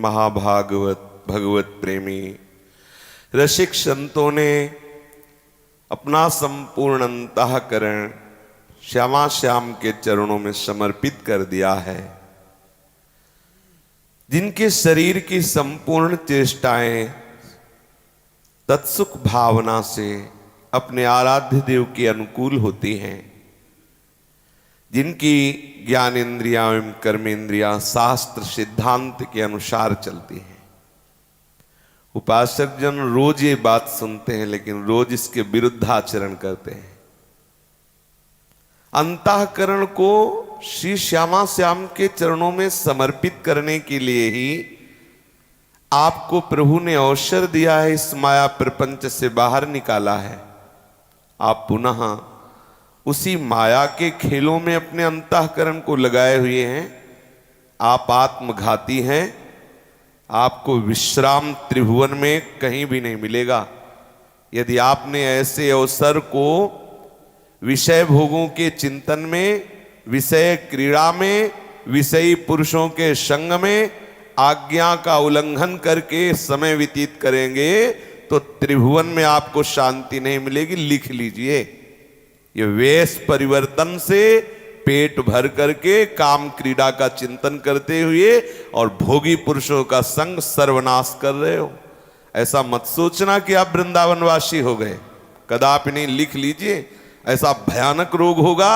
महाभागवत भगवत प्रेमी रसिक संतों ने अपना संपूर्ण अंतःकरण श्यामा श्याम के चरणों में समर्पित कर दिया है। जिनके शरीर की संपूर्ण चेष्टाएं तत्सुख भावना से अपने आराध्य देव के अनुकूल होती हैं, जिनकी ज्ञानेन्द्रियां एवं कर्मेंद्रियां शास्त्र सिद्धांत के अनुसार चलती हैं। उपासक जन रोज ये बात सुनते हैं लेकिन रोज इसके विरुद्ध आचरण करते हैं। अंतःकरण को श्री श्यामा श्याम के चरणों में समर्पित करने के लिए ही आपको प्रभु ने अवसर दिया है, इस माया प्रपंच से बाहर निकाला है। आप पुनः उसी माया के खेलों में अपने अंतःकरण को लगाए हुए हैं। आप आत्मघाती हैं। आपको विश्राम त्रिभुवन में कहीं भी नहीं मिलेगा। यदि आपने ऐसे अवसर को विषय भोगों के चिंतन में, विषय क्रीड़ा में, विषयी पुरुषों के संग में आज्ञा का उल्लंघन करके समय व्यतीत करेंगे तो त्रिभुवन में आपको शांति नहीं मिलेगी। लिख लीजिए, ये वेश परिवर्तन से पेट भर करके काम क्रीड़ा का चिंतन करते हुए और भोगी पुरुषों का संग सर्वनाश कर रहे हो। ऐसा मत सोचना कि आप वृंदावनवासी हो गए, कदापि नहीं। लिख लीजिए, ऐसा भयानक रोग होगा,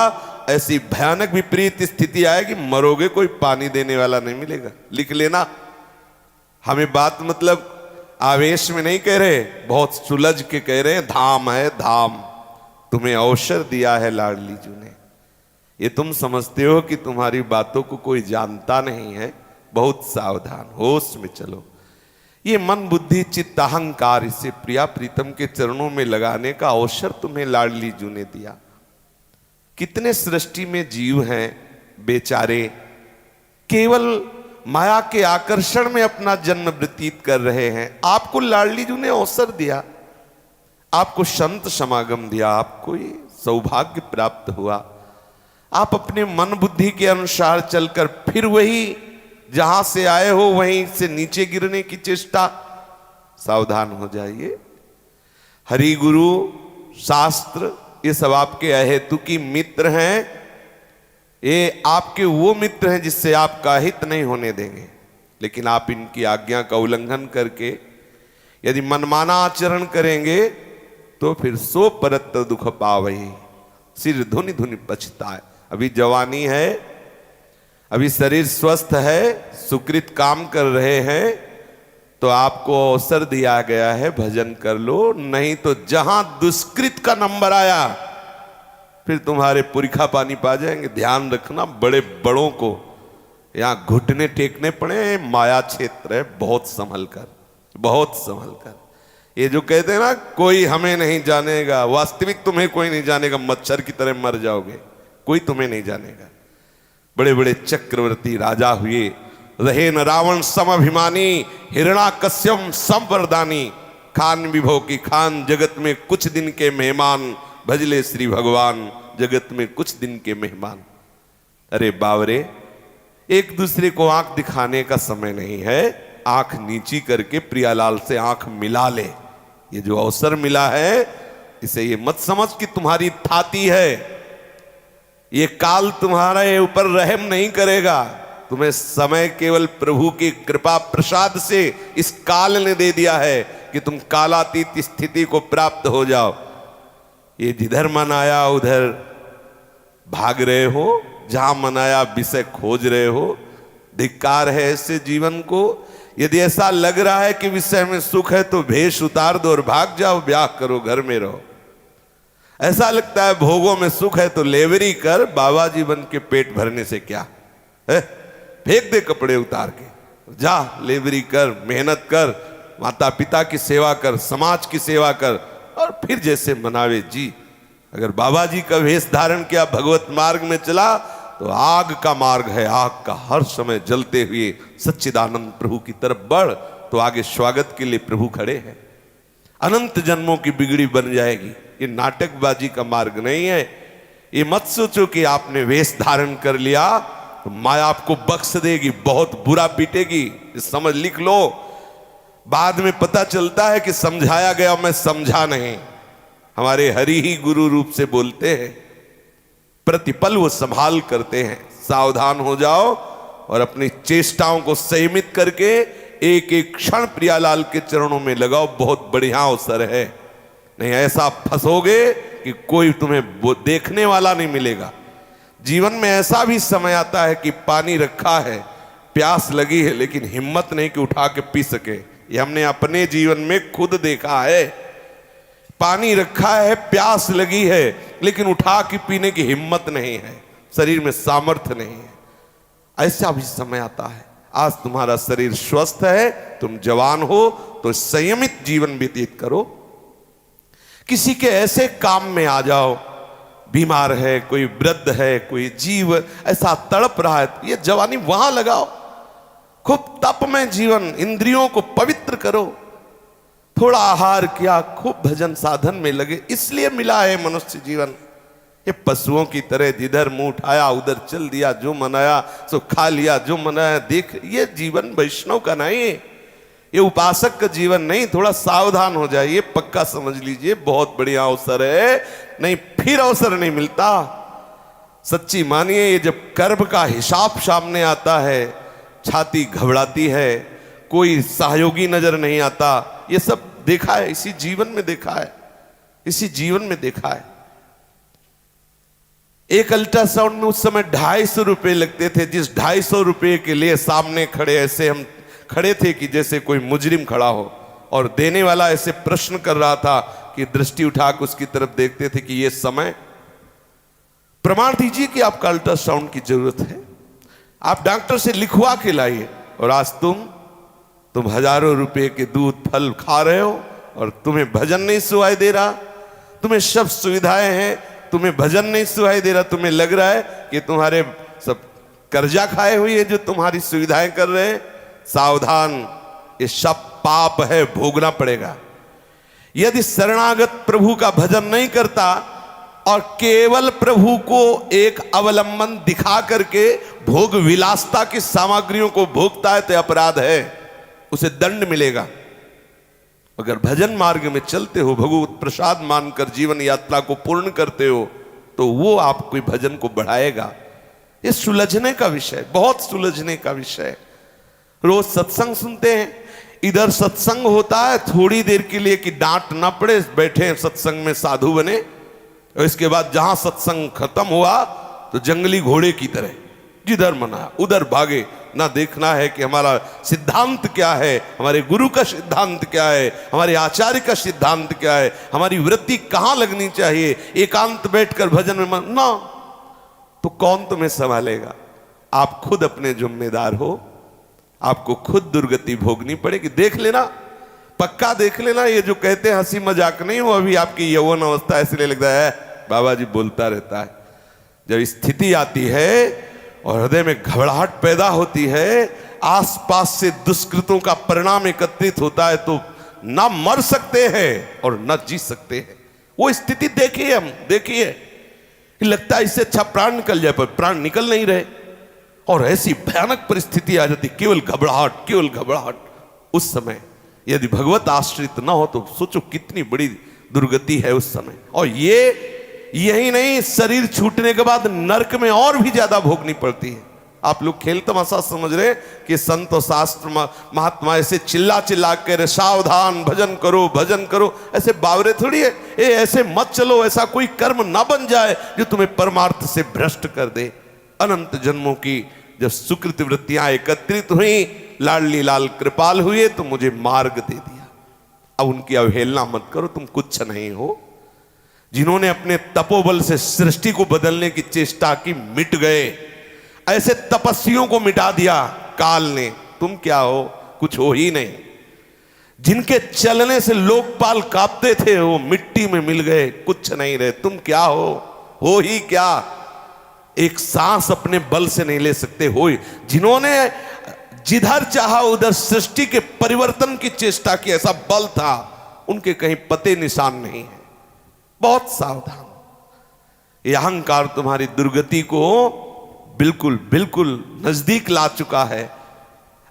ऐसी भयानक विपरीत स्थिति आएगी, मरोगे, कोई पानी देने वाला नहीं मिलेगा। लिख लेना। हमें बात मतलब आवेश में नहीं कह रहे, बहुत सुलझ के कह रहे हैं। धाम है धाम, तुम्हें अवसर दिया है लाडली जी ने। ये तुम समझते हो कि तुम्हारी बातों को कोई जानता नहीं है। बहुत सावधान, होश में चलो। ये मन बुद्धि चित्त अहंकार, इसे प्रिया प्रीतम के चरणों में लगाने का अवसर तुम्हें लाडली जी ने दिया। कितने सृष्टि में जीव हैं बेचारे, केवल माया के आकर्षण में अपना जन्म व्यतीत कर रहे हैं। आपको लाडली जी ने अवसर दिया, आपको संत समागम दिया, आपको ये सौभाग्य प्राप्त हुआ। आप अपने मन बुद्धि के अनुसार चलकर फिर वही जहां से आए हो वहीं से नीचे गिरने की चेष्टा। सावधान हो जाइए। हरि गुरु शास्त्र ये सब आपके अहेतुकी मित्र हैं। ये आपके वो मित्र हैं जिससे आपका हित नहीं होने देंगे। लेकिन आप इनकी आज्ञा का उल्लंघन करके यदि मनमाना आचरण करेंगे तो फिर सो परत दुख पावही, सिर धुनि धुनि पछताए। अभी जवानी है, अभी शरीर स्वस्थ है, सुकृत काम कर रहे हैं, तो आपको अवसर दिया गया है, भजन कर लो। नहीं तो जहां दुष्कृत का नंबर आया फिर तुम्हारे पुरखा पानी पा जाएंगे। ध्यान रखना, बड़े बड़ों को यहां घुटने टेकने पड़े। माया क्षेत्र है, बहुत संभल कर, बहुत संभल कर। ये जो कहते हैं ना कोई हमें नहीं जानेगा, वास्तविक तुम्हें कोई नहीं जानेगा। मच्छर की तरह मर जाओगे, कोई तुम्हें नहीं जानेगा। बड़े बड़े चक्रवर्ती राजा हुए, रहे न रावण समभिमानी, हिरणाकश्यप संवरदानी। खान विभो की खान, जगत में कुछ दिन के मेहमान, भजले श्री भगवान, जगत में कुछ दिन के मेहमान। अरे बावरे, एक दूसरे को आंख दिखाने का समय नहीं है। आंख नीची करके प्रियालाल से आंख मिला ले। ये जो अवसर मिला है, इसे ये मत समझ कि तुम्हारी थाती है। ये काल तुम्हारे ऊपर रहम नहीं करेगा। तुम्हें समय केवल प्रभु की कृपा प्रसाद से इस काल ने दे दिया है कि तुम कालातीत स्थिति को प्राप्त हो जाओ। ये जिधर मन आया उधर भाग रहे हो, जहां मन आया विषय खोज रहे हो। धिक्कार है ऐसे जीवन को। यदि ऐसा लग रहा है कि विषय में सुख है तो भेष उतार दो और भाग जाओ, ब्याह करो, घर में रहो। ऐसा लगता है भोगों में सुख है तो लेवरी कर, बाबा जी बन के पेट भरने से क्या है। फेंक दे कपड़े उतार के, जा लेवरी कर, मेहनत कर, माता पिता की सेवा कर, समाज की सेवा कर, और फिर जैसे मनावे जी। अगर बाबा जी का वेश धारण किया, भगवत मार्ग में चला, तो आग का मार्ग है, आग का हर समय जलते हुए सच्चिदानंद प्रभु की तरफ बढ़, तो आगे स्वागत के लिए प्रभु खड़े हैं। अनंत जन्मों की बिगड़ी बन जाएगी। ये नाटकबाजी का मार्ग नहीं है। ये मत सोचो कि आपने वेश धारण कर लिया, तो माया आपको बख्श देगी, बहुत बुरा पीटेगी, समझ लिख लो। बाद में पता चलता है कि समझाया गया, मैं समझा नहीं। हमारे हरि ही गुरु रूप से बोलते हैं, प्रतिपल वो संभाल करते हैं। सावधान हो जाओ और अपनी चेष्टाओं को संयमित करके एक एक क्षण प्रियालाल के चरणों में लगाओ, बहुत बढ़िया अवसर है। नहीं ऐसा फंसोगे कि कोई तुम्हें देखने वाला नहीं मिलेगा। जीवन में ऐसा भी समय आता है कि पानी रखा है, प्यास लगी है, लेकिन हिम्मत नहीं कि उठा के पी सके। ये हमने अपने जीवन में खुद देखा है। पानी रखा है, प्यास लगी है, लेकिन उठा के पीने की हिम्मत नहीं है, शरीर में सामर्थ्य नहीं है। ऐसा भी समय आता है। आज तुम्हारा शरीर स्वस्थ है, तुम जवान हो, तो संयमित जीवन व्यतीत करो। किसी के ऐसे काम में आ जाओ, बीमार है, कोई वृद्ध है, कोई जीव ऐसा तड़प रहा है, ये जवानी वहां लगाओ। खूब तप में जीवन, इंद्रियों को पवित्र करो। थोड़ा आहार किया, खूब भजन साधन में लगे। इसलिए मिला है मनुष्य जीवन। ये पशुओं की तरह जिधर मुंह उठाया उधर चल दिया, जो मनाया सो खा लिया, जो मनाया देख। ये जीवन वैष्णव का नहीं है, ये उपासक का जीवन नहीं। थोड़ा सावधान हो जाइए, पक्का समझ लीजिए, बहुत बढ़िया अवसर है, नहीं फिर अवसर नहीं मिलता। सच्ची मानिए, ये जब कर्म का हिसाब सामने आता है, छाती घबराती है, कोई सहयोगी नजर नहीं आता। ये सब देखा है, इसी जीवन में देखा है, इसी जीवन में देखा है। एक अल्ट्रासाउंड में उस समय 250 रुपए लगते थे। जिस 250 रुपए के लिए सामने खड़े, ऐसे हम खड़े थे कि जैसे कोई मुजरिम खड़ा हो, और देने वाला ऐसे प्रश्न कर रहा था कि दृष्टि उठाकर उसकी तरफ देखते थे कि ये समय, प्रमाण दीजिए कि आपका अल्ट्रासाउंड की जरूरत है, आप डॉक्टर से लिखवा के लाइए। और आज तुम हजारों रुपए के दूध फल खा रहे हो और तुम्हें भजन नहीं सुनाई दे रहा। तुम्हें सब सुविधाएं हैं, तुम्हें भजन नहीं सुनाई दे रहा। तुम्हें लग रहा है कि तुम्हारे सब कर्जा खाए हुए है जो तुम्हारी सुविधाएं कर रहे हैं। सावधान, ये सब पाप है, भोगना पड़ेगा। यदि शरणागत प्रभु का भजन नहीं करता और केवल प्रभु को एक अवलंबन दिखा करके भोग विलासता की सामग्रियों को भोगता है तो अपराध है, उसे दंड मिलेगा। अगर भजन मार्ग में चलते हो, भगवत प्रसाद मानकर जीवन यात्रा को पूर्ण करते हो, तो वो आपको भजन को बढ़ाएगा। ये सुलझने का विषय, बहुत सुलझने का विषय। रोज सत्संग सुनते हैं, इधर सत्संग होता है थोड़ी देर के लिए कि डांट ना पड़े, बैठे सत्संग में साधु बने, और इसके बाद जहां सत्संग खत्म हुआ तो जंगली घोड़े की तरह जिधर मना उधर भागे। ना देखना है कि हमारा सिद्धांत क्या है, हमारे गुरु का सिद्धांत क्या है, हमारे आचार्य का सिद्धांत क्या है, हमारी वृत्ति कहां लगनी चाहिए। एकांत बैठकर भजन में मन ना, तो कौन तुम्हें संभालेगा। आप खुद अपने जिम्मेदार हो, आपको खुद दुर्गति भोगनी पड़ेगी। देख लेना, पक्का देख लेना। ये जो कहते हैं हंसी मजाक नहीं, वो अभी आपकी यौवन अवस्था इसलिए लगता है बाबा जी बोलता रहता है। जब स्थिति आती है और हृदय में घबराहट पैदा होती है, आसपास से दुष्कृतों का परिणाम एकत्रित होता है, तो ना मर सकते हैं और ना जी सकते हैं। वो स्थिति देखिए, हम देखिए, लगता है इससे अच्छा प्राण निकल जाए, पर प्राण निकल नहीं रहे और ऐसी भयानक परिस्थिति आ जाती, केवल घबराहट, केवल घबराहट। उस समय यदि भगवत आश्रित ना हो तो सोचो कितनी बड़ी दुर्गति है उस समय। और यही नहीं, शरीर छूटने के बाद नरक में और भी ज्यादा भोगनी पड़ती है। आप लोग खेल तमाशा समझ रहे कि संत और शास्त्र महात्मा ऐसे चिल्ला चिल्ला कर सावधान भजन करो भजन करो, ऐसे बावरे थोड़ी है। ऐसे मत चलो, ऐसा कोई कर्म ना बन जाए जो तुम्हें परमार्थ से भ्रष्ट कर दे। अनंत जन्मों की जब सुकृत वृत्तियां एकत्रित हुई, लाडली लाल कृपाल हुए तो मुझे मार्ग दे दिया। अब उनकी अवहेलना मत करो, तुम कुछ नहीं हो। जिन्होंने अपने तपोबल से सृष्टि को बदलने की चेष्टा की, मिट गए। ऐसे तपस्वियों को मिटा दिया काल ने, तुम क्या हो, कुछ हो ही नहीं। जिनके चलने से लोकपाल कांपते थे, वो मिट्टी में मिल गए, कुछ नहीं रहे। तुम क्या हो ही क्या। एक सांस अपने बल से नहीं ले सकते हो। जिन्होंने जिधर चाहा उधर सृष्टि के परिवर्तन की चेष्टा की, ऐसा बल था, उनके कहीं पते निशान नहीं है। बहुत सावधान। यह अहंकार तुम्हारी दुर्गति को बिल्कुल बिल्कुल नजदीक ला चुका है।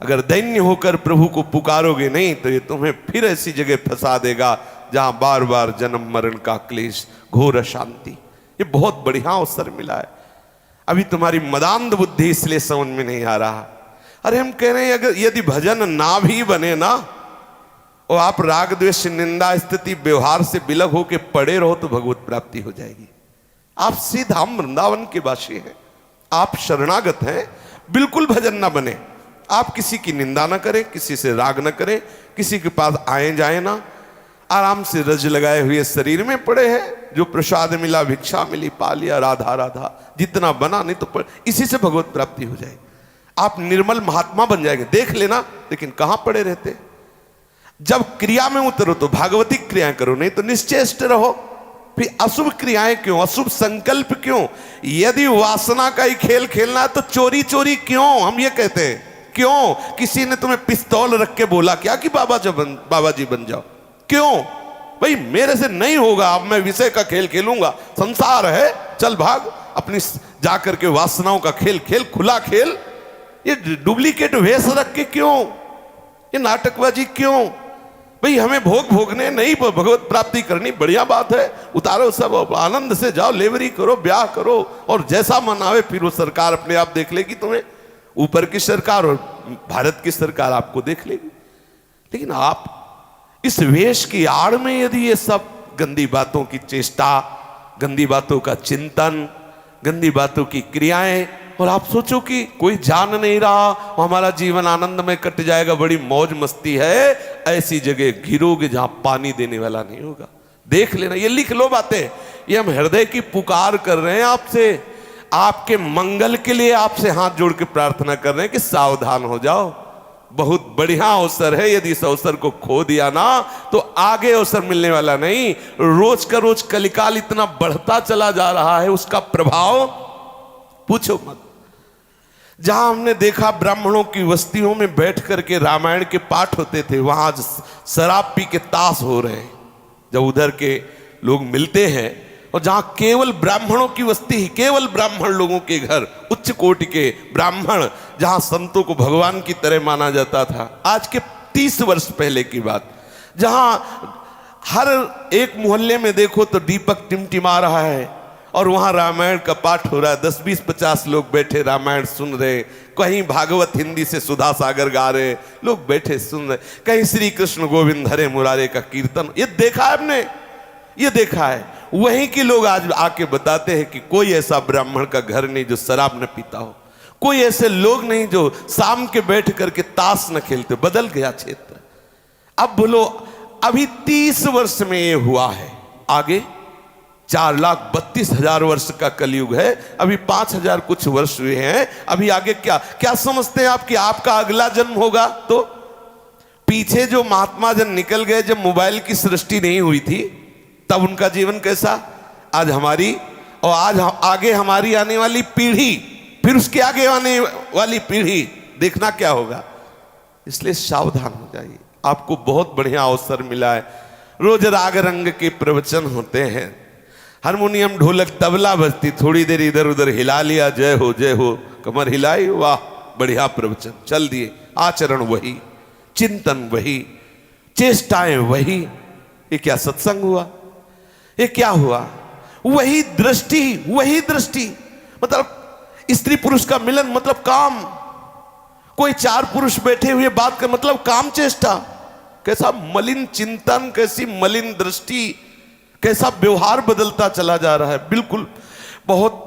अगर दैन्य होकर प्रभु को पुकारोगे नहीं तो ये तुम्हें फिर ऐसी जगह फंसा देगा जहां बार बार जन्म मरण का क्लेश, घोर अशांति। ये बहुत बढ़िया अवसर मिला है। अभी तुम्हारी मदांध बुद्धि इसलिए समझ में नहीं आ रहा। अरे हम कह रहे हैं अगर यदि भजन ना भी बने ना और आप राग द्वेष निंदा स्थिति व्यवहार से बिलग होके पड़े रहो तो भगवत प्राप्ति हो जाएगी। आप सीधाम वृंदावन के वासी हैं, आप शरणागत हैं, बिल्कुल भजन ना बने। आप किसी की निंदा ना करें, किसी से राग ना करें, किसी के पास आए जाए ना, आराम से रज लगाए हुए शरीर में पड़े हैं। जो प्रसाद मिला, भिक्षा मिली, पा लिया, राधा राधा, जितना बना नहीं तो इसी से भगवत प्राप्ति हो जाएगी। आप निर्मल महात्मा बन जाएंगे, देख लेना। लेकिन कहां पड़े रहते? जब क्रिया में उतरो तो भागवतिक क्रियाएं करो, नहीं तो निश्चेष्ट रहो। फिर अशुभ क्रियाएं क्यों, अशुभ संकल्प क्यों? यदि वासना का ही खेल खेलना है तो चोरी चोरी क्यों? हम ये कहते हैं क्यों? किसी ने तुम्हें पिस्तौल रख के बोला क्या कि बाबा जी बन जाओ? क्यों भाई? मेरे से नहीं होगा, अब मैं विषय का खेल खेलूंगा, संसार है, चल भाग अपनी जाकर के वासनाओं का खेल खेल, खुला खेल। ये डुप्लीकेट वेश रख के क्यों? ये नाटकबाजी क्यों? भाई हमें भोग भोगने नहीं, भगवत प्राप्ति करनी, बढ़िया बात है, उतारो सब, आनंद से जाओ, लेवरी करो, ब्याह करो, और जैसा मन आवे फिर वो सरकार अपने आप देख लेगी तुम्हें। ऊपर की सरकार और भारत की सरकार आपको देख लेगी। लेकिन आप इस वेश की आड़ में यदि ये सब गंदी बातों की चेष्टा, गंदी बातों का चिंतन, गंदी बातों की क्रियाएं, और आप सोचो कि कोई जान नहीं रहा, हमारा जीवन आनंद में कट जाएगा, बड़ी मौज मस्ती है, ऐसी जगह गिरोगे जहां पानी देने वाला नहीं होगा। देख लेना, ये लिख लो बातें। ये हम हृदय की पुकार कर रहे हैं आपसे, आपके मंगल के लिए आपसे हाथ जोड़ के प्रार्थना कर रहे हैं कि सावधान हो जाओ। बहुत बढ़िया अवसर है, यदि इस अवसर को खो दिया ना तो आगे अवसर मिलने वाला नहीं। रोज का रोज कलिकाल इतना बढ़ता चला जा रहा है, उसका प्रभाव पूछो मत। जहां हमने देखा ब्राह्मणों की बस्तियों में बैठ करके रामायण के पाठ होते थे, वहां आज शराब पी के ताश हो रहे हैं। जब उधर के लोग मिलते हैं, और जहां केवल ब्राह्मणों की बस्ती ही, केवल ब्राह्मण लोगों के घर, उच्च कोटि के ब्राह्मण, जहां संतों को भगवान की तरह माना जाता था, आज के 30 वर्ष पहले की बात, जहां हर एक मोहल्ले में देखो तो दीपक टिमटिमा रहा है और वहां रामायण का पाठ हो रहा है। 10, 20, 50 लोग बैठे रामायण सुन रहे, कहीं भागवत हिंदी से सुधा सागर गा रहे, लोग बैठे सुन रहे, कहीं श्री कृष्ण गोविंद हरे मुरारे का कीर्तन। ये देखा है हमने, ये देखा है। वहीं के लोग आज आके बताते हैं कि कोई ऐसा ब्राह्मण का घर नहीं जो शराब न पीता हो, कोई ऐसे लोग नहीं जो शाम के बैठ करके ताश न खेलते। बदल गया क्षेत्र। अब बोलो, अभी 30 वर्ष में ये हुआ है, आगे 4,32,000 वर्ष का कलयुग है, अभी 5,000 कुछ वर्ष हुए हैं। अभी आगे क्या क्या समझते हैं आप कि आपका अगला जन्म होगा? तो पीछे जो महात्मा जन निकल गए, जब मोबाइल की सृष्टि नहीं हुई थी तब उनका जीवन कैसा, आज हमारी, और आज आगे हमारी आने वाली पीढ़ी, फिर उसके आगे आने वाली पीढ़ी, देखना क्या होगा। इसलिए सावधान हो जाइए। आपको बहुत बढ़िया अवसर मिला है। रोज राग रंग के प्रवचन होते हैं, हारमोनियम ढोलक तबला बजती, थोड़ी देर इधर उधर हिला लिया, जय हो जय हो, कमर हिलाई, वाह बढ़िया प्रवचन, चल दिए। आचरण वही, चिंतन वही, चेष्टाएं वही। ये क्या सत्संग हुआ? ये क्या हुआ? वही दृष्टि, वही दृष्टि। मतलब स्त्री पुरुष का मिलन मतलब काम। कोई 4 पुरुष बैठे हुए बात का मतलब काम चेष्टा। कैसा मलिन चिंतन, कैसी मलिन दृष्टि, कैसा व्यवहार बदलता चला जा रहा है। बिल्कुल बहुत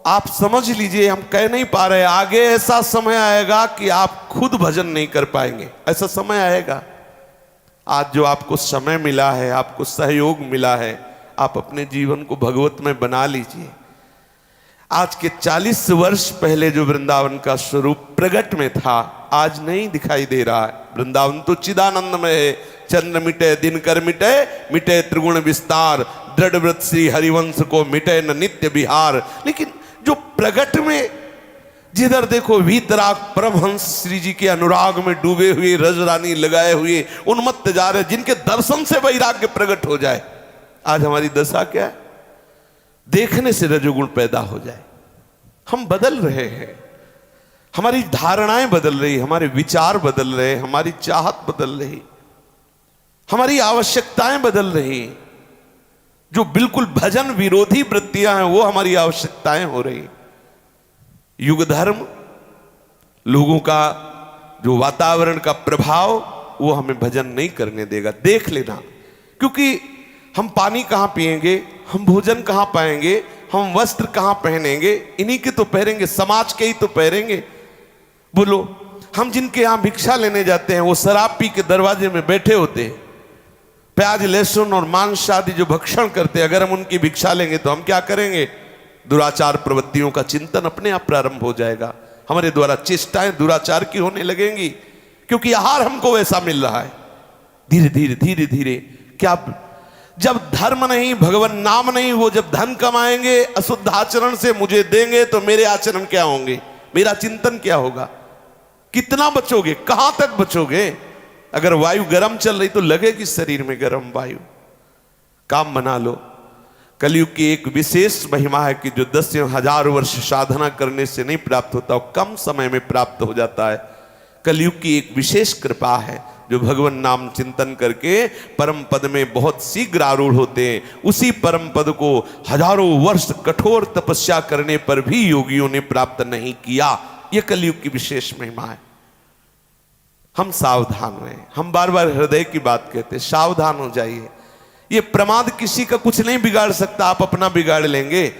आप समझ लीजिए, हम कह नहीं पा रहे, आगे ऐसा समय आएगा कि आप खुद भजन नहीं कर पाएंगे, ऐसा समय आएगा। आज जो आपको समय मिला है, आपको सहयोग मिला है, आप अपने जीवन को भगवत में बना लीजिए। आज के 40 वर्ष पहले जो वृंदावन का स्वरूप प्रगट में था, आज नहीं दिखाई दे रहा है। वृंदावन तो चिदानंद में है। चंद्र मिटे दिनकर मिटे, मिटे त्रिगुण विस्तार, दृढ़ व्रत श्री हरिवंश को मिटे न नित्य विहार। लेकिन जो प्रगट में जिधर देखो वीतराग परमहंस श्री जी के अनुराग में डूबे हुए, रजरानी लगाए हुए उन्मत्त जा रहे, जिनके दर्शन से वैराग्य प्रकट हो जाए। आज हमारी दशा क्या है? देखने से रजोगुण पैदा हो जाए। हम बदल रहे हैं, हमारी धारणाएं बदल रही, हमारे विचार बदल रहे, हमारी चाहत बदल रही, हमारी आवश्यकताएं बदल रही। जो बिल्कुल भजन विरोधी वृत्तियां हैं वो हमारी आवश्यकताएं हो रही। युग धर्म, लोगों का जो वातावरण का प्रभाव, वो हमें भजन नहीं करने देगा। देख लेना, क्योंकि हम पानी कहां पिएंगे, हम भोजन कहां पाएंगे, हम वस्त्र कहां पहनेंगे, इन्हीं के तो पहनेंगे, समाज के ही तो पहनेंगे। बोलो, हम जिनके यहां भिक्षा लेने जाते हैं वो शराब पी के दरवाजे में बैठे होते हैं, प्याज लहसुन और मांस आदि जो भक्षण करते हैं, अगर हम उनकी भिक्षा लेंगे तो हम क्या करेंगे? दुराचार प्रवृत्तियों का चिंतन अपने आप प्रारंभ हो जाएगा। हमारे द्वारा चेष्टाएं दुराचार की होने लगेंगी, क्योंकि आहार हमको वैसा मिल रहा है। धीरे धीरे धीरे धीरे क्या, जब धर्म नहीं, भगवान नाम नहीं, वो जब धन कमाएंगे अशुद्ध आचरण से मुझे देंगे, तो मेरे आचरण क्या होंगे, मेरा चिंतन क्या होगा? कितना बचोगे, कहां तक बचोगे? अगर वायु गर्म चल रही तो लगेगी शरीर में गर्म वायु। काम बना लो। कलयुग की एक विशेष महिमा है कि जो 10,000 वर्ष साधना करने से नहीं प्राप्त होता, वो कम समय में प्राप्त हो जाता है। कलयुग की एक विशेष कृपा है, जो भगवान नाम चिंतन करके परम पद में बहुत शीघ्र आरूढ़ होते हैं। उसी परम पद को हजारों वर्ष कठोर तपस्या करने पर भी योगियों ने प्राप्त नहीं किया। यह कलयुग की विशेष महिमा है। हम सावधान हैं, हम बार बार हृदय की बात कहते हैं, सावधान हो जाइए। ये प्रमाद किसी का कुछ नहीं बिगाड़ सकता, आप अपना बिगाड़ लेंगे।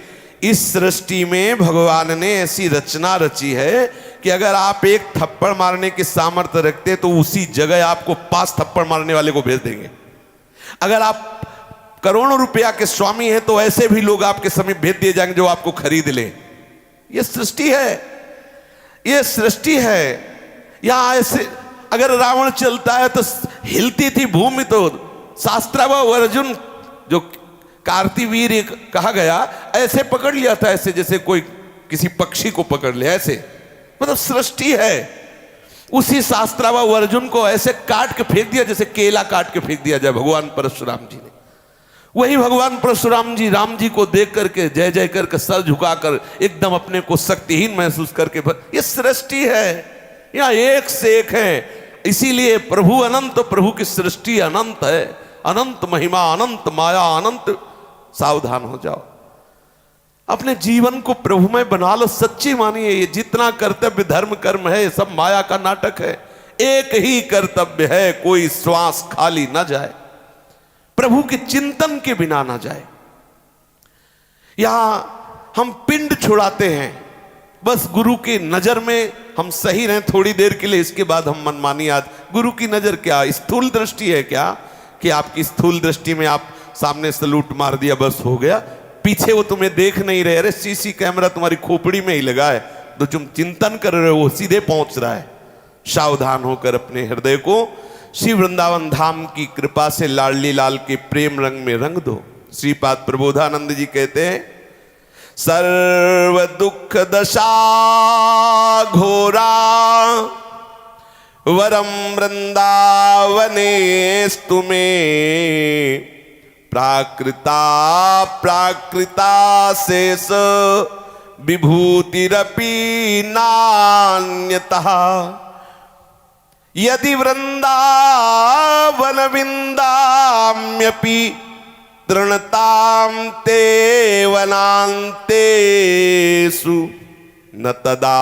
इस सृष्टि में भगवान ने ऐसी रचना रची है कि अगर आप एक थप्पड़ मारने की सामर्थ्य रखते तो उसी जगह आपको 5 थप्पड़ मारने वाले को भेज देंगे। अगर आप करोड़ों रुपया के स्वामी हैं तो ऐसे भी लोग आपके समीप भेज दिए जाएंगे जो आपको खरीद ले। ये सृष्टि है, ये सृष्टि है। यहां ऐसे अगर रावण चलता है तो हिलती थी भूमि, तो शास्त्राव अर्जुन जो कार्तिवीर कहा गया, ऐसे पकड़ लिया था, ऐसे जैसे कोई किसी पक्षी को पकड़ ले, ऐसे। मतलब सृष्टि है। उसी शास्त्राव अर्जुन को ऐसे काट के फेंक दिया जैसे केला काट के फेंक दिया जाए भगवान परशुराम जी ने। वही भगवान परशुराम जी राम जी को देख करके जय जय करके सर झुकाकर एकदम अपने को शक्तिहीन महसूस करके, ये सृष्टि है, यहाँ एक से एक है। इसीलिए प्रभु अनंत, प्रभु की सृष्टि अनंत है, अनंत महिमा, अनंत माया, अनंत। सावधान हो जाओ, अपने जीवन को प्रभुमय बना लो, सच्ची मानिए। ये जितना कर्तव्य धर्म कर्म है सब माया का नाटक है। एक ही कर्तव्य है, कोई श्वास खाली ना जाए, प्रभु के चिंतन के बिना ना जाए। यहां हम पिंड छुड़ाते हैं, बस गुरु की नजर में हम सही रहें थोड़ी देर के लिए, इसके बाद हम मनमानी आज। गुरु की नजर क्या, स्थूल दृष्टि है क्या, कि आपकी स्थूल दृष्टि में आप सामने सलूट मार दिया बस हो गया, पीछे वो तुम्हें देख नहीं रहे। अरे सीसी कैमरा तुम्हारी खोपड़ी में ही लगा है, तो तुम चिंतन कर रहे हो वो सीधे पहुंच रहा है। सावधान होकर अपने हृदय को श्री वृंदावन धाम की कृपा से लाडली लाल के प्रेम रंग में रंग दो। श्रीपाद प्रबोधानंद जी कहते हैं, सर्व दुख दशा घोरा वरम वृंदावनेस्तु में प्राकृता प्राकृता शेष विभूतिरपि नान्यतः यदि वृंदावन विंदाम्यपि तृणतां ते वनान्तेषु न तदा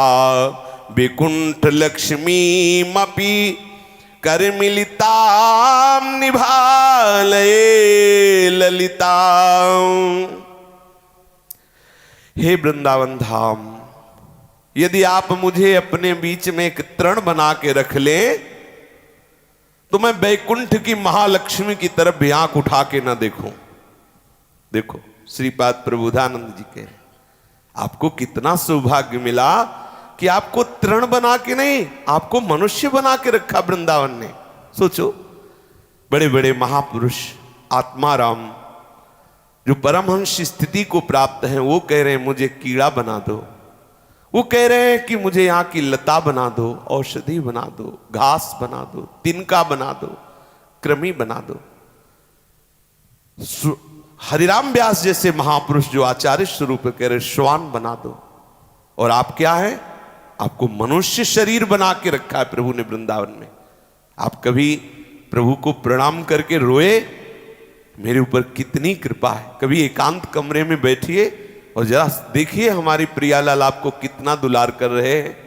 विकुंठ लक्ष्मीमपि करमिलितां निभालये ललितां। हे वृंदावन धाम, यदि आप मुझे अपने बीच में एक तृण बना के रख ले तो मैं बैकुंठ की महालक्ष्मी की तरफ भी आंख उठा के ना देखूं। देखो श्रीपाद प्रबोधानंद जी कह रहे, आपको कितना सौभाग्य मिला कि आपको तृण बना के नहीं, आपको मनुष्य बना के रखा वृंदावन ने। सोचो, बड़े बड़े महापुरुष आत्माराम जो परमहंस स्थिति को प्राप्त हैं, वो कह रहे हैं मुझे कीड़ा बना दो, वो कह रहे हैं कि मुझे यहां की लता बना दो, औषधि बना दो, घास बना दो, तिनका बना दो, कृमि बना दो। हरिराम व्यास जैसे महापुरुष जो आचार्य स्वरूप कह रहे श्वान बना दो। और आप क्या है? आपको मनुष्य शरीर बना के रखा है प्रभु ने वृंदावन में। आप कभी प्रभु को प्रणाम करके रोए, मेरे ऊपर कितनी कृपा है? कभी एकांत कमरे में बैठिए और जरा देखिए हमारी प्रियालाल आपको कितना दुलार कर रहे हैं,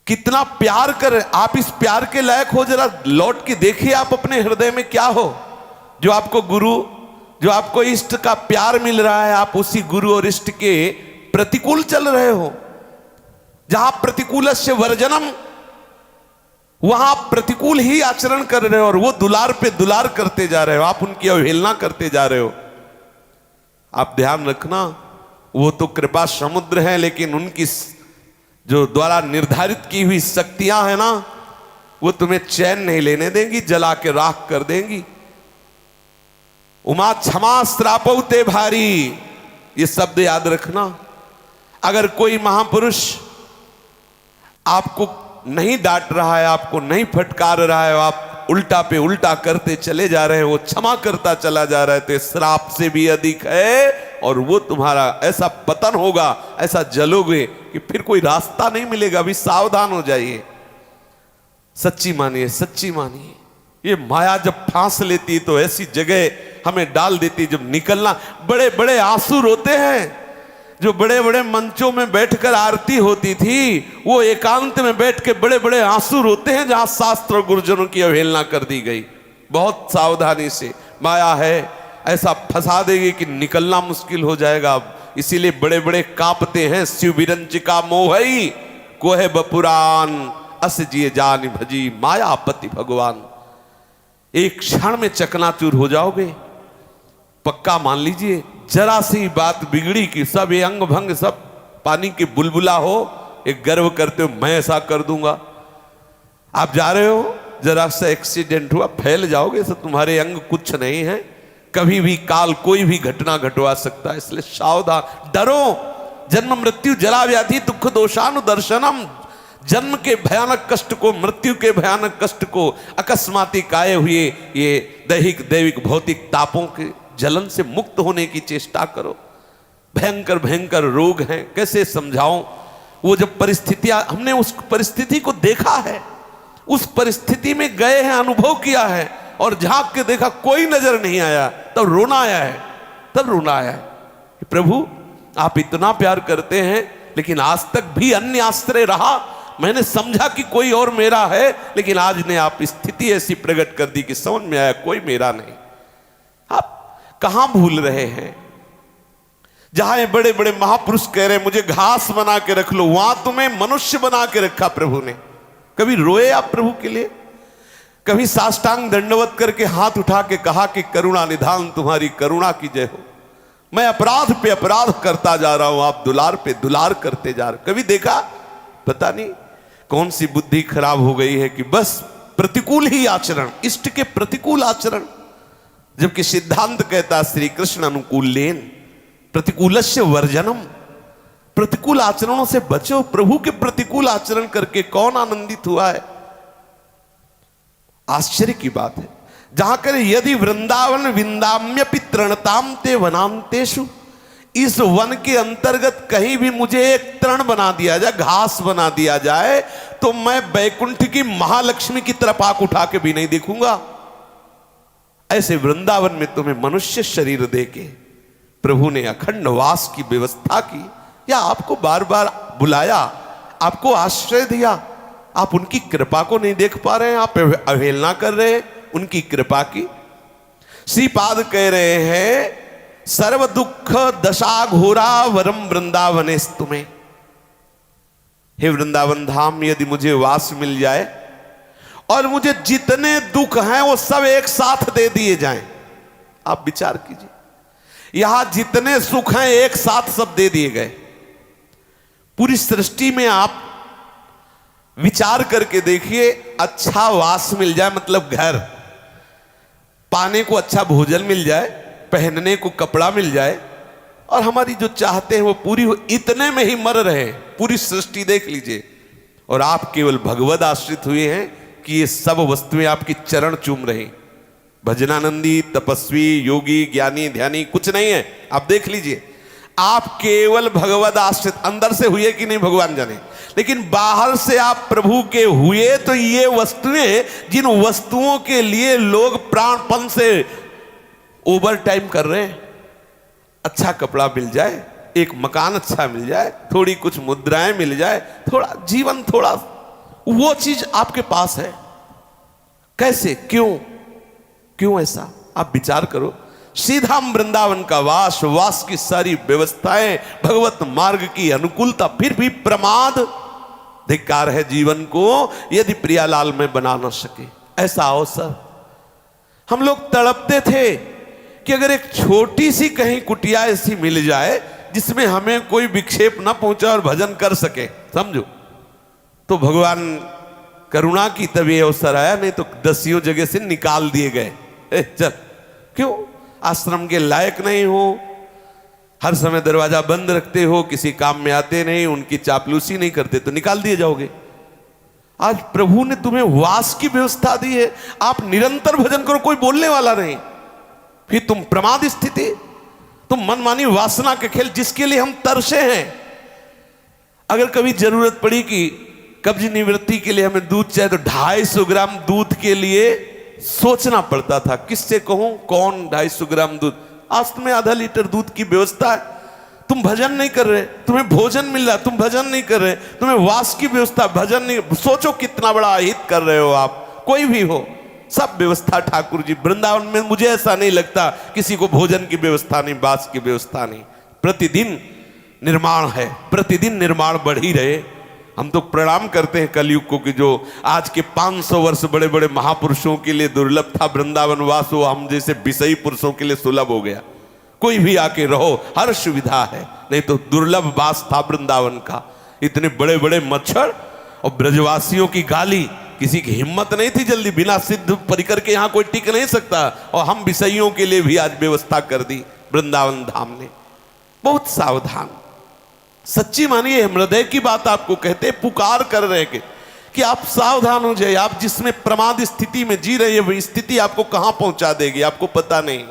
कितना प्यार कर रहे। आप इस प्यार के लायक हो, जरा लौट के देखिए आप अपने हृदय में क्या हो। जो आपको गुरु, जो आपको इष्ट का प्यार मिल रहा है, आप उसी गुरु और इष्ट के प्रतिकूल चल रहे हो। जहां प्रतिकूलस्य वर्जनम, वहां आप प्रतिकूल ही आचरण कर रहे हो और वो दुलार पे दुलार करते जा रहे हो, आप उनकी अवहेलना करते जा रहे हो। आप ध्यान रखना, वो तो कृपा समुद्र है, लेकिन उनकी जो द्वारा निर्धारित की हुई शक्तियां हैं ना, वो तुम्हें चैन नहीं लेने देंगी, जला के राख कर देंगी। उमा क्षमा श्रापौते भारी, ये शब्द याद रखना। अगर कोई महापुरुष आपको नहीं डांट रहा है, आपको नहीं फटकार रहा है, आप उल्टा पे उल्टा करते चले जा रहे हैं, वो क्षमा करता चला जा रहा है, तो श्राप से भी अधिक है। और वो तुम्हारा ऐसा पतन होगा, ऐसा जलोगे कि फिर कोई रास्ता नहीं मिलेगा। अभी सावधान हो जाइए, सच्ची मानिए, सच्ची मानिए। ये माया जब फांस लेती तो ऐसी जगह हमें डाल देती, जब निकलना, बड़े बड़े आंसू रोते हैं। जो बड़े बड़े मंचों में बैठकर आरती होती थी, वो एकांत में बैठ के बड़े बड़े आंसू रोते हैं, जहां शास्त्र और गुरुजनों की अवहेलना कर दी गई। बहुत सावधानी से, माया है ऐसा फंसा देगी कि निकलना मुश्किल हो जाएगा। इसीलिए बड़े बड़े कांपते हैं। शिव विरंचिका मोहई कोहे बपुरान, अस जिए जान भजी मायापति भगवान। एक क्षण में चकनाचूर हो जाओगे, पक्का मान लीजिए। जरा सी बात बिगड़ी कि सब ये अंग भंग, सब पानी के बुलबुला हो, एक गर्व करते हो मैं ऐसा कर दूंगा। आप जा रहे हो, जरा सा एक्सीडेंट हुआ, फैल जाओगे, सब तुम्हारे अंग कुछ नहीं है। कभी भी काल कोई भी घटना घटवा सकता है, इसलिए सावधान। डरो, जन्म मृत्यु जरा व्याधि दुख दोषानुदर्शनम। जन्म के भयानक कष्ट को, मृत्यु के भयानक कष्ट को, अकस्मातिक आए हुए ये दैहिक दैविक भौतिक तापों के जलन से मुक्त होने की चेष्टा करो। भयंकर भयंकर रोग हैं, कैसे समझाऊं। वो जब परिस्थितियां, हमने उस परिस्थिति को देखा है, उस परिस्थिति में गए हैं, अनुभव किया है, और झांक के देखा कोई नजर नहीं आया, तब रोना आया है, तब रोना आया है। प्रभु आप इतना प्यार करते हैं, लेकिन आज तक भी अन्य आश्रय रहा। मैंने समझा कि कोई और मेरा है, लेकिन आज ने आप स्थिति ऐसी प्रकट कर दी कि समझ में आया कोई मेरा नहीं। आप कहां भूल रहे हैं? जहां ये बड़े बड़े महापुरुष कह रहे हैं मुझे घास बना के रख लो, वहां तुम्हें मनुष्य बना के रखा प्रभु ने। कभी रोए आप प्रभु के लिए? कभी साष्टांग दंडवत करके हाथ उठा के कहा कि करुणा निधान तुम्हारी करुणा की जय हो, मैं अपराध पे अपराध करता जा रहा हूं, आप दुलार पे दुलार करते जा रहे? कभी देखा? पता नहीं कौन सी बुद्धि खराब हो गई है कि बस प्रतिकूल ही आचरण, इष्ट के प्रतिकूल आचरण। जबकि सिद्धांत कहता श्री कृष्ण अनुकूल लेन प्रतिकूलस्य वर्जनम। प्रतिकूल आचरणों से बचो। प्रभु के प्रतिकूल आचरण करके कौन आनंदित हुआ है? आश्चर्य की बात है। जहां करे यदि वृंदावन विंदाम्यपि तृणताम ते वनांतेषु, इस वन के अंतर्गत कहीं भी मुझे एक तृण बना दिया जाए, घास बना दिया जाए, तो मैं बैकुंठ की महालक्ष्मी की तरफ आंख उठा के भी नहीं देखूंगा। ऐसे वृंदावन में तुम्हें मनुष्य शरीर देके प्रभु ने अखंड वास की व्यवस्था की, या आपको बार बार बुलाया, आपको आश्रय दिया। आप उनकी कृपा को नहीं देख पा रहे हैं, आप अवहेलना कर रहे हैं उनकी कृपा की। श्रीपाद कह रहे हैं सर्व दुख दशा घोरा वरम वृंदावने तुम्हें। हे वृंदावन धाम, यदि मुझे वास मिल जाए और मुझे जितने दुख हैं वो सब एक साथ दे दिए जाएं, आप विचार कीजिए, यहां जितने सुख हैं एक साथ सब दे दिए गए। पूरी सृष्टि में आप विचार करके देखिए, अच्छा वास मिल जाए, मतलब घर, पाने को अच्छा भोजन मिल जाए, पहनने को कपड़ा मिल जाए, और हमारी जो चाहते हैं वो पूरी हो, इतने में ही मर रहे हैं। पूरी सृष्टि देख लीजिए, और आप केवल भगवद आश्रित हुए हैं कि ये सब वस्तुएं आपकी चरण चूम रही। भजनानंदी, तपस्वी, योगी, ज्ञानी, ध्यानी कुछ नहीं है। आप देख लीजिए, आप केवल भगवद आश्रित, अंदर से हुए कि नहीं भगवान जाने, लेकिन बाहर से आप प्रभु के हुए तो ये वस्तुएं, जिन वस्तुओं के लिए लोग प्राणपण से ओवर टाइम कर रहे हैं, अच्छा कपड़ा मिल जाए, एक मकान अच्छा मिल जाए, थोड़ी कुछ मुद्राएं मिल जाए, थोड़ा जीवन, थोड़ा वो चीज आपके पास है। कैसे, क्यों ऐसा? आप विचार करो। सीधाम वृंदावन का वास की सारी व्यवस्थाएं, भगवत मार्ग की अनुकूलता, फिर भी प्रमाद, धिक्कार है जीवन को यदि प्रियालाल में बना न सके ऐसा अवसर। हम लोग तड़पते थे कि अगर एक छोटी सी कहीं कुटिया ऐसी मिल जाए जिसमें हमें कोई विक्षेप न पहुंचे और भजन कर सके, समझो। तो भगवान करुणा की तभी अवसर आया, नहीं तो दसियों जगह से निकाल दिए गए। चल, क्यों? आश्रम के लायक नहीं हो, हर समय दरवाजा बंद रखते हो, किसी काम में आते नहीं, उनकी चापलूसी नहीं करते तो निकाल दिए जाओगे। आज प्रभु ने तुम्हें वास की व्यवस्था दी है, आप निरंतर भजन करो, कोई बोलने वाला नहीं। फिर तुम प्रमाद स्थिति, तुम मनमानी वासना के खेल, जिसके लिए हम तरसे हैं। अगर कभी जरूरत पड़ी कि कब्ज निवृत्ति के लिए हमें दूध चाहिए, तो 250 ग्राम दूध के लिए सोचना पड़ता था, किससे कहूं, कौन 250 ग्राम दूध। आज तुम्हें आधा लीटर दूध की व्यवस्था है, तुम भजन नहीं कर रहे, तुम्हें भोजन मिल रहा, तुम भजन नहीं कर रहे, तुम्हें वास की व्यवस्था, भजन नहीं। सोचो कितना बड़ा हित कर रहे हो आप, कोई भी हो, सब व्यवस्था ठाकुर जी। वृंदावन में मुझे ऐसा नहीं लगता किसी को भोजन की व्यवस्था नहीं, वास की व्यवस्था नहीं। प्रतिदिन निर्माण है, प्रतिदिन निर्माण बढ़ ही रहे। हम तो प्रणाम करते हैं कलयुग को कि जो आज के 500 वर्ष बड़े बड़े महापुरुषों के लिए दुर्लभ था वृंदावन वास, वो हम जैसे विषयी पुरुषों के लिए सुलभ हो गया। कोई भी आके रहो, हर सुविधा है, नहीं तो दुर्लभ वास था वृंदावन का। इतने बड़े बड़े मच्छर और ब्रजवासियों की गाली, किसी की हिम्मत नहीं थी जल्दी, बिना सिद्ध परिकर के यहाँ कोई टिक नहीं सकता। और हम विषयों के लिए भी आज व्यवस्था कर दी वृंदावन धाम ने। बहुत सावधान, सच्ची मानिए, हृदय की बात आपको कहते, पुकार कर रहे हैं कि आप सावधान हो जाइए। आप जिसमें प्रमाद स्थिति में जी रहे हैं, वही स्थिति आपको कहां पहुंचा देगी आपको पता नहीं।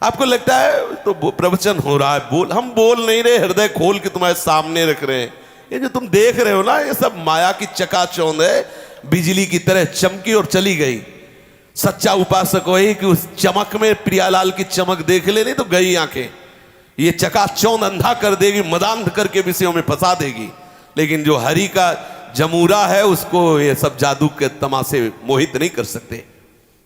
आपको लगता है तो प्रवचन हो रहा है, हम बोल नहीं रहे, हृदय खोल के तुम्हारे सामने रख रहे हैं। ये जो तुम देख रहे हो ना, ये सब माया की चकाचौंध है, बिजली की तरह चमकी और चली गई। सच्चा उपासक वही कि उस चमक में प्रियालाल की चमक देख ले, नहीं तो गई आंखें। ये चकाचौंध अंधा कर देगी, मदांध करके विषयों में फंसा देगी। लेकिन जो हरि का जमूरा है, उसको ये सब जादू के तमाशे मोहित नहीं कर सकते।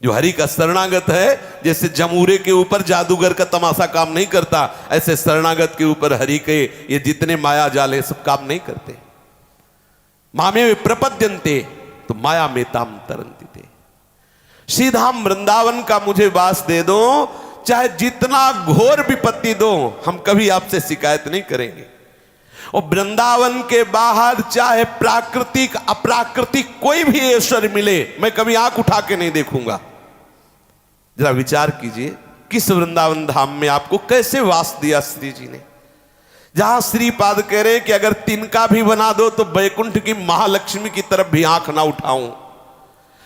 जो हरि का शरणागत है, जैसे जमूरे के ऊपर जादूगर का तमाशा काम नहीं करता, ऐसे शरणागत के ऊपर हरि के ये जितने माया जाल है सब काम नहीं करते। मामे प्रपद्यन्ते, तो माया में ताम तरंती थे। सीधाम वृंदावन का मुझे वास दे दो, चाहे जितना घोर विपत्ति दो, हम कभी आपसे शिकायत नहीं करेंगे। और वृंदावन के बाहर चाहे प्राकृतिक अप्राकृतिक कोई भी ऐश्वर्य मिले, मैं कभी आंख उठा के नहीं देखूंगा। जरा विचार कीजिए, किस वृंदावन धाम में आपको कैसे वास दिया श्री जी ने। जहां श्रीपाद कह रहे कि अगर तिनका भी बना दो तो बैकुंठ की महालक्ष्मी की तरफ भी आंख ना उठाऊं।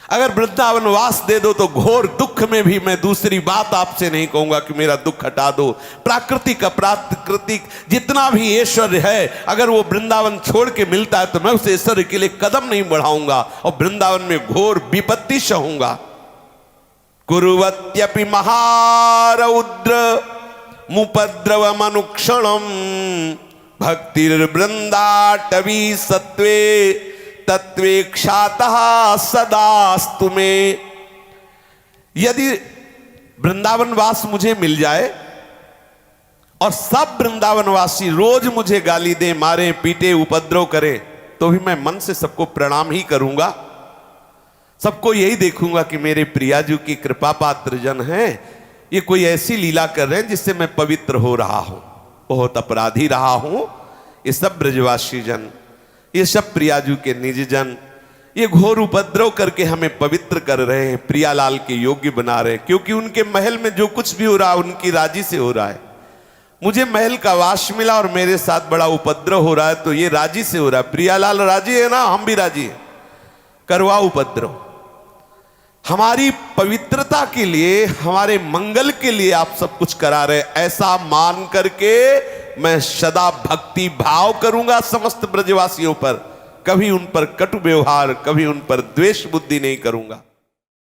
अगर वृंदावन वास दे दो तो घोर दुख में भी मैं दूसरी बात आपसे नहीं कहूंगा कि मेरा दुख हटा दो। प्राकृतिक अप्राकृतिक जितना भी ऐश्वर्य है, अगर वो वृंदावन छोड़ के मिलता है तो मैं उस ऐश्वर्य के लिए कदम नहीं बढ़ाऊंगा और वृंदावन में घोर विपत्ति सहूंगा। कुरुवत्यपि महारौद्र मुपद्रवमनुक्षणम भक्तिर्वृंदाटवी सत्वे तत्वेक्षातः सदास्तु में। यदि वृंदावन वास मुझे मिल जाए और सब वृंदावनवासी रोज मुझे गाली दे, मारे, पीटे, उपद्रव करें, तो भी मैं मन से सबको प्रणाम ही करूंगा। सबको यही देखूंगा कि मेरे प्रियाजू की कृपा पात्र जन हैं, ये कोई ऐसी लीला कर रहे हैं जिससे मैं पवित्र हो रहा हूं, बहुत अपराधी रहा हूं। ये सब ब्रजवासी जन, ये सब प्रियाजू के निज जन, ये घोर उपद्रव करके हमें पवित्र कर रहे हैं, प्रियालाल के योग्य बना रहे हैं। क्योंकि उनके महल में जो कुछ भी हो रहा है उनकी राजी से हो रहा है। मुझे महल का वास मिला और मेरे साथ बड़ा उपद्रव हो रहा है तो ये राजी से हो रहा है। प्रियालाल राजी है ना, हम भी राजी हैं, करवा उपद्रव। हमारी पवित्रता के लिए, हमारे मंगल के लिए आप सब कुछ करा रहे, ऐसा मान करके मैं सदा भक्ति भाव करूंगा समस्त ब्रजवासियों पर, कभी उन पर कटु व्यवहार, कभी उन पर द्वेष बुद्धि नहीं करूंगा।